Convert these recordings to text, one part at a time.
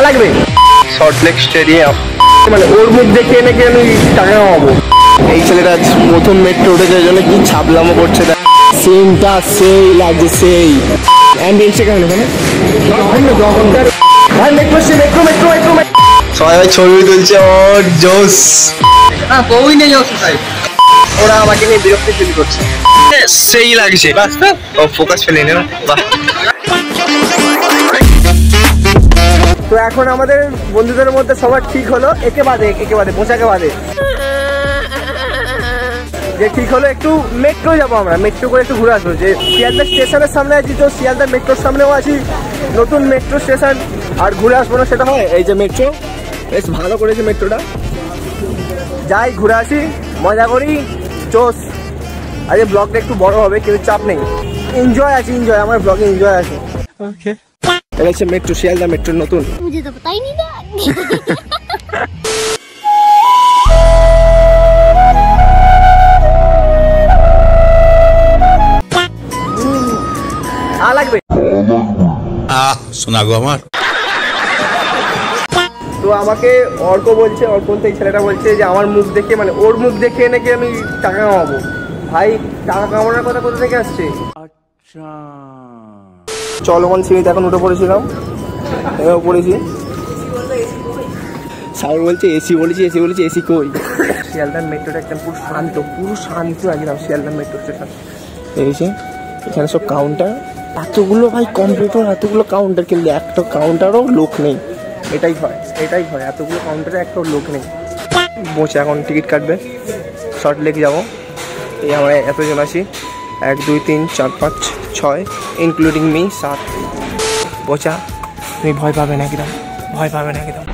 লাগবে সল্টলেক স্টেডিয়াম, মানে ওর মুখ দেখে নাকি আমি টাকা কামাবো। এই ছেলেটা প্রথম মেট্রো উঠেছে, ওই জন্য কি ছাবলামো করছে, সিনটা সেই লাগছে সেই। অ্যাম্বিয়েন্সটা কেমন এখানে? ভাই মেট্রো সে মেট্রো মেট্রো মেট্রো সবাই ভাই ছবি তুলছে, ওর জোস। বউই নেই তাই ওরা আমাকে নিয়ে বিরক্তি ফিল করছে, সেই লাগছে। ও ফোকাস ফেলে নে না, বাহ। তো এখন আমাদের বন্ধুদের মধ্যে সবার ঠিক হলো, একে বাদে বোঝাকে বাদে, যে ঠিক হলো একটু মেট্রো যাবো আমরা, মেট্রো করে একটু ঘুরে আসবো। যে শিয়ালদা স্টেশনের সামনে আছি, তো শিয়ালদা মেট্রোর সামনেও আছি, নতুন মেট্রো স্টেশন, আর ঘুরে আসবো না সেটা হয়। এই যে মেট্রো বেশ ভালো করেছে মেট্রোটা, যাই ঘুরে আসি, মজা করি, চোস। আজকে ব্লগটা একটু বড় হবে কিন্তু চাপ নেই, এনজয় আছে, এনজয় আমার ব্লগে এনজয় আছে। ওকে, এটা হচ্ছে মেট্রো, শিয়ালদা মেট্রো নতুন। মুঝে তো পতা হি নেই था। লাগবে শোনা গো আমার। তো আমাকে অর্ক বলছে, অর্ক বলতে এই ছেলেটা বলছে যে আমার মুখ দেখে, মানে ওর মুখ দেখে নাকি আমি টাকা কামাবো। ভাই টাকা কামানোর কথা কোথা থেকে আসছে? আচ্ছা, চলমান সিঁড়িতে এখন উঠে পড়েছিলাম, এবার পড়েছি। সাগর বলছে এসি, বলেছি এসি, বলেছি এসি কই। শিয়ালদা মেট্রোটা একদম পুরো শান্ত, একদম শিয়ালদা মেট্রো স্টেশন। দেখেছি এখানে সব কাউন্টার, এতগুলো ভাই কম্পিউটার, এতগুলো কাউন্টার, কিন্তু একটা কাউন্টারও লোক নেই। এটাই হয়, এতগুলো কাউন্টারে একটা লোক নেই। বসে এখন টিকিট কাটবে, সল্টলেক যাবো। এই আমরা এতজন আছি, 1 2 3 4 5 6 ইনক্লুডিং মি 7। বোঝা তুমি ভয় পাবে না একদম, ভয় পাবে না একদম।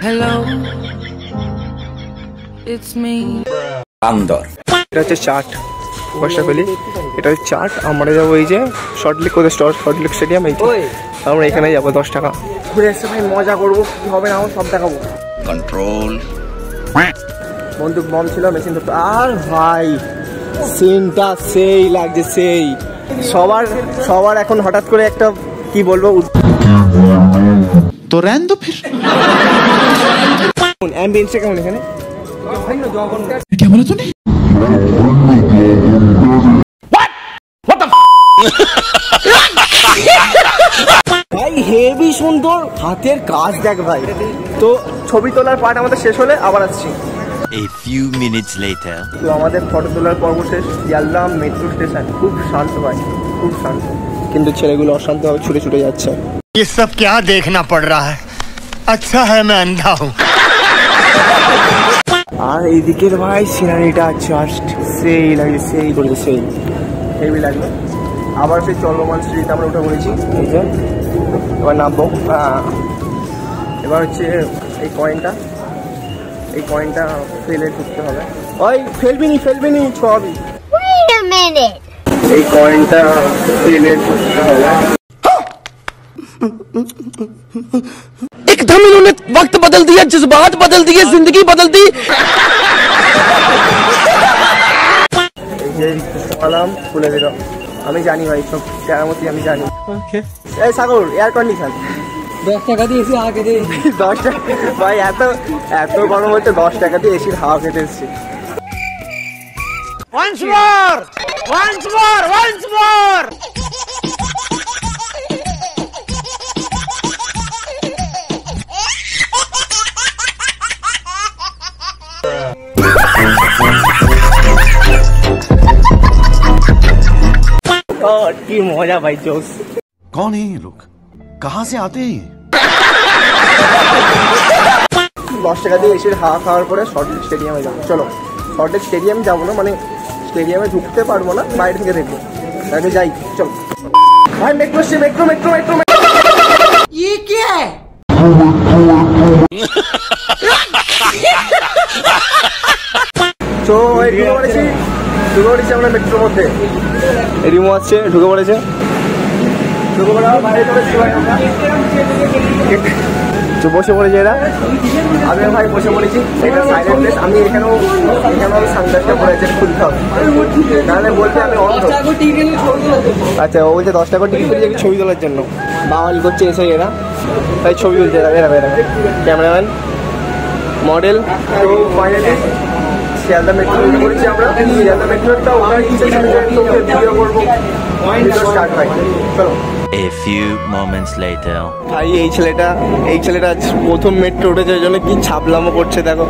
হ্যালো ইটস মি বান্দর। এটা হচ্ছে চার্ট, বর্ষা ফেলি, এটা হচ্ছে চার্ট। আমরা যাবো এই যে সল্টলেক, কোথায় সল্টলেক স্টেডিয়াম, এই আমরা এখানে যাবো। 10 টাকা ঘুরে এসে ভাই মজা করবো, কি হবে না সব দেখাবো। কন্ট্রোল বন্দুক বম ছিল, মেশিন তো। আর ভাই সিনটা সেই লাগছে সেই। সবার এখন হঠাৎ করে একটা কি বলবো, তো রেন তো ফির অ্যাম্বিয়েন্সটা কেমন এখানে? क्या बोला तूने? ভাই হেভি সুন্দর, হাতের কাজ দেখ ভাই। তো ছবি তোলার পার্ট আমাদের শেষ হলে আবার আসছি। A few minutes later. তো আমাদের ফটো তোলার পর্ব শেষ। শিয়ালদা মেট্রো স্টেশন খুব শান্ত ভাই, খুব শান্ত, কিন্তু ছেলেগুলো অশান্ত ভাবে ছুটে ছুটে যাচ্ছে। ये सब क्या देखना पड़ रहा है? अच्छा है मैं अंधा हूँ। আর এইদিকের ভাই সিনারিটা জাস্ট সেই লাগে, সেই করে সেই হেভি লাগলো। আবার সেই চলমান সিঁড়িতে আমরা উঠে পড়েছি, এই যে এবার নামবো। এবার হচ্ছে এই কয়েনটা ফেলে ঢুকতে হবে। ওই ফেলবি নি ছবি, এই কয়েনটা ফেলে ঢুকতে হবে। एकदम इन्होंने वक्त बदल दिया, जज्बात बदल दिए, जिंदगी बदल दी। খুলে দিল, আমি জানি ভাই সব কেরামতি আমি জানি। এই সাগর এয়ার কন্ডিশন 10 টাকা দিয়ে এসি হাওয়া খেতে। 10 টাকা ভাই, এত গরম হচ্ছে, 10 টাকা দিয়ে এসির হাওয়া খেতে এসছি। Once more! কি মজা ভাই, জোস। कौन है ये लोग, कहाँ से आते हैं? 10 টাকা দিয়ে এসির হাওয়া খাওয়ার পরে সল্টলেক স্টেডিয়ামে যাবো। চলো সল্টলেক স্টেডিয়াম যাবো না, মানে স্টেডিয়ামে ঢুকতে পারবো না, বাইরে থেকে দেখবো। তাহলে যাই, চলো ভাই। মেট্রো মেট্রো মেট্রো মেট্রো ये क्या है? তো ঢুকে পড়েছি আমরা মেট্রোর মধ্যে। রিমো আছে, ঢুকে পড়েছে। বসে পড়েছে এরা, আমি ভাই বসে পড়েছি। এটা সাইলেন্ট প্লেস, আমি এখানেও সানগ্লাসটা পড়েছে, খুলতে হবে, নাহলে বলতে আমি অন্ধ। আচ্ছা ও বলছে 10 টাকা টিকিট করে ছবি তোলার জন্য বাঙালি করছে এসে এরা। তাই ছবি তুলছে এরকম ক্যামেরাম্যান মডেল। তো ফাইনালি শিয়ালদা মেট্রো করেছি আমরা। শিয়ালদা মেট্রোটা ওখানে ভিডিও করবো স্টার্ট হয়। চলো। A few moments later. ভাই এই ছেলেটা আজ প্রথম মেট্রো উঠেছে, ওই জন্য কি ছাপলামো করছে, দেখো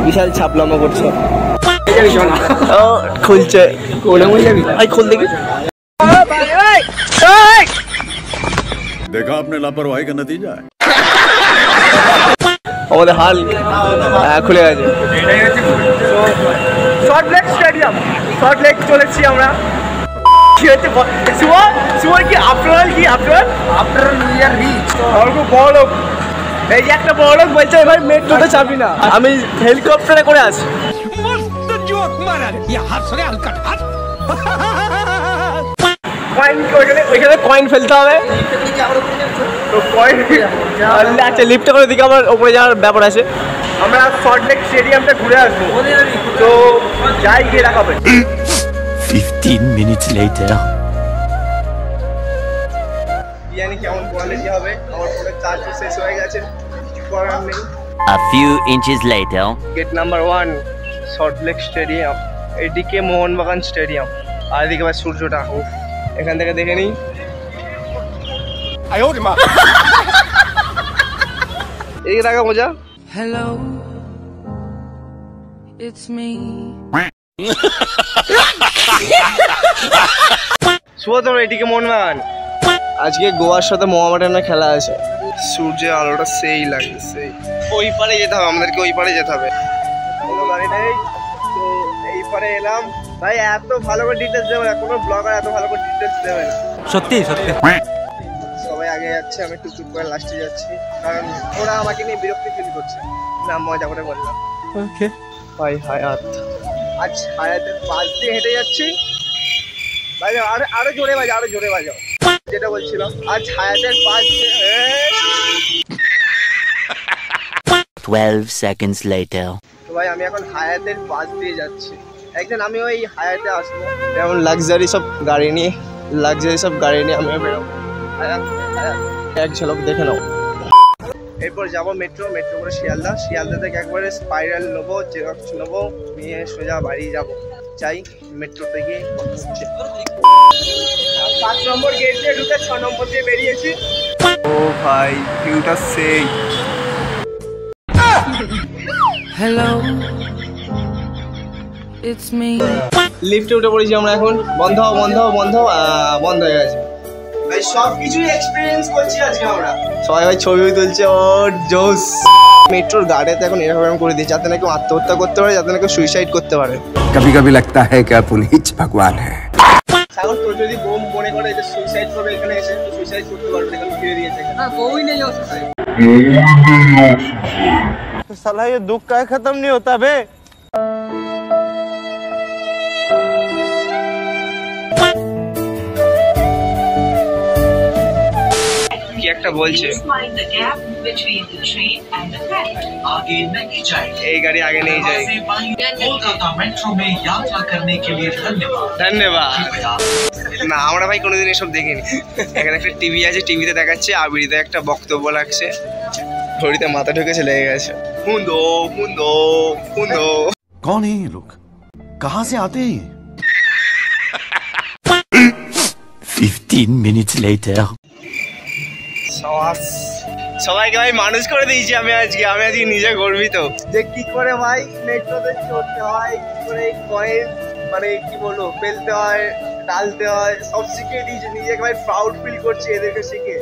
বিশাল ছাপলামো করছে। ও খুলছে, ভাই খুল দেখি। देखा आपने लापरवाही का नतीजा है। আমাদের হাল খুলে গেছে। সল্টলেক স্টেডিয়াম, সল্টলেক চলেছি আমরা। কি হচ্ছে সুয়ার কি আফটার কি আফটার উই আর রিচ আর খুব বড় লোক। এই যে একটা বড় লোক বলছে ভাই মেট্রোতে চাপি না, আমি হেলিকপ্টারে করে আসি। মস্ত জোক মারা ইয়া হাত রে হালকা হাত। কয়েন ওইখানে কয়েন ফেলতে হবে, তো কয়েন আচ্ছা লিফটে করে দিকে আমার ওপরে যাওয়ার ব্যাপার আছে। আমরা সল্টলেক স্টেডিয়ামটা ঘুরে আসবো, তো যাই গিয়ে দেখাবে। 15 minutes later. জানি কেমন কোয়ালিটি হবে, আমার ফোনের চার্জ শেষ হয়ে গেছে, করার নেই। A few inches later. Gate number 1 Salt Lake stadium, এদিকে মোহনবাগান স্টেডিয়াম, আর এদিকে আবার সূর্যটা। এখান থেকে দেখে নিই। এদিকে দেখা মজা। Hello, it's me. শুভ তোর এদিকে মোহনবাগান। আজকে গোয়ার সাথে মোহামেডানের খেলা আছে। সূর্যের আলোটা সেই লাগছে, সেই। ওই পারে যেতে হবে আমাদেরকে, ওই পারে যেতে হবে। কোনো গাড়ি নেই, তো এই পারে এলাম। ভাই এত ভালো করে ডিটেলস দেবে না, কোনো ব্লগার এত ভালো করে ডিটেলস দেবে না। সত্যি সত্যি। সবাই আগে যাচ্ছে, আমি টুকটুক করে লাস্টে যাচ্ছি, কারণ ওরা আমাকে নিয়ে বিরক্তি ফিল করছে। না মজা করে বললাম। ওকে ভাই হায়াত, আজ হায়াতের পাশ দিয়ে হেঁটে যাচ্ছি। ভাই আরো জোরে বাজাও, আরো জোরে বাজাও। যেটা বলছিলাম, আজ হায়াতের পাশ দিয়ে 12 seconds later. তো ভাই আমি এখন হায়াতের পাশ দিয়ে যাচ্ছি। একদিন আমি ওই হায়াতে আসবো, যেমন লাক্সারি সব গাড়ি নিয়ে আমিও বেরোবো। এক ঝলক দেখে নাও। এরপর যাবো মেট্রো করে শিয়ালদা থেকে একবারে স্পাইরাল নেবো, জেরক্স নেবো, নিয়ে সোজা বাড়ি যাবো। চাই মেট্রো থেকে 7 নম্বর গেট দিয়ে ঢুকে 6 নম্বর দিয়ে বেরিয়েছি। ও ভাই ভিউটা সেই। Hello, it's me. লিফটে উঠে পড়েছি আমরা এখন। বন্ধ হয়ে গেছে ভাই, সবকিছুই এক্সপেরিয়েন্স করছি আজকে আমরা। সবাই ভাই ছবি তুলছে, ওর জোস। মেট্রোর গাড়িতে এখন এরকম করে দিয়েছে যাতে না কেউ আত্মহত্যা করতে পারে, যাতে না কেউ সুইসাইড করতে পারে। कभी कभी लगता है कि पुलिस भगवान है। সাগর তোর যদি বোম মনে করে যে সুইসাইড করবে, এখানে এসে তো সুইসাইড করতে পারবে, এখানে ফিরে দিয়েছে। হ্যাঁ বউই নেই ওর সাথে। तो साला ये दुख का खत्म नहीं होता बे। কি একটা বলছে, এই গাড়ি আগে নিয়ে যায়। कोलकाता मेट्रो में यात्रा करने के लिए ধন্যবাদ। না আমরা ভাই কোনোদিন এসব দেখিনি। এখানে একটা টিভি আছে, টিভিতে দেখাচ্ছে, আবিরিতে একটা বক্তব্য লাগছে, ঘড়িতে মাথা ঢুকেছে, লেগে গেছে। হুন্দো कौन है ये लोग, कहाँ से आते हैं? 15 minutes later. সবাইকে ভাই মানুষ করে দিয়েছি আমি আজকে নিজে গর্বিত যে কি করে ভাই মেট্রোতে চড়তে হয়, কি করে কয়েন মানে কি বলবো ফেলতে হয়, ডালতে হয়, সব শিখিয়ে দিয়েছি। নিজেকে ভাই প্রাউড ফিল করছি এদেরকে শিখে।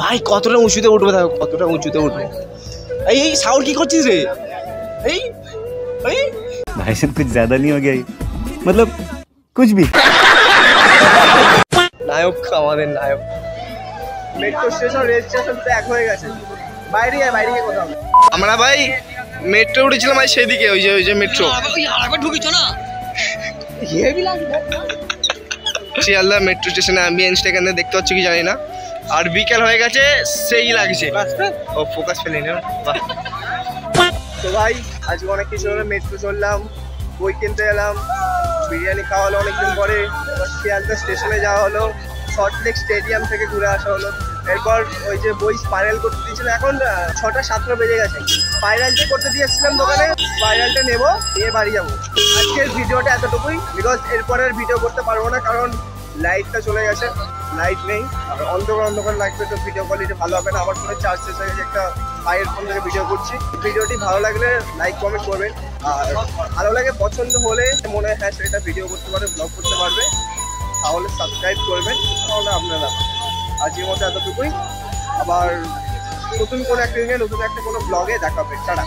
ভাই কতটা উঁচুতে উঠবে, দেখো কতটা উঁচুতে উঠবে। এই সাউন্ড কি করছিস রে? এই भाई साहब कुछ ज्यादा नहीं हो गया, मतलब कुछ भी। নায়ক আমাদের নায়ক। মেট্রো স্টেশন রেল স্টেশন তো এক হয়ে গেছে। বাইরে গিয়ে কথা হবে। আমরা ভাই মেট্রো উঠেছিলাম ভাই সেদিকে, ওই যে মেট্রো শিয়ালদা মেট্রো স্টেশনে অ্যাম্বিয়েন্সটা এখানে দেখতে পাচ্ছ কি জানি না। আর বিকেল হয়ে গেছে, সেই লাগছে। ও ফোকাস ফেলে না। তো ভাই আজকে অনেক কিছু হলো, মেট্রো চললাম, বই কিনতে এলাম, বিরিয়ানি খাওয়া হলো অনেকদিন পরে, শিয়ালদা স্টেশনে যাওয়া হলো, সল্টলেক স্টেডিয়াম থেকে ঘুরে আসা হলো। এরপর ওই যে বই স্পাইরাল করতে দিয়েছিল, এখন 6টা 7টা বেজে গেছে। স্পাইরালটা করতে দিয়েছিলাম দোকানে, স্পাইরালটা নেবো, নিয়ে বাড়ি যাবো। আজকের ভিডিওটা এতটুকুই, বিকজ এরপর আর ভিডিও করতে পারবো না, কারণ লাইটটা চলে গেছে, লাইট নেই। আর অন্ধকার লাগবে তো ভিডিও কোয়ালিটি ভালো হবে না। আমার ফোনে চার্জ শেষ হয়ে গেছে, একটা ভাইয়ের ফোন থেকে ভিডিও করছি। ভিডিওটি ভালো লাগলে লাইক কমেন্ট করবেন, আর ভালো লাগে পছন্দ হলে মনে হয় হ্যাঁ সেটা ভিডিও করতে পারবে, ব্লগ করতে পারবে, তাহলে সাবস্ক্রাইব করবেন। তাহলে আপনারা আজকের মতো এতটুকুই, আবার নতুন কোনো একটা দিনে নতুন একটা কোনো ব্লগে দেখা হবে। টাটা।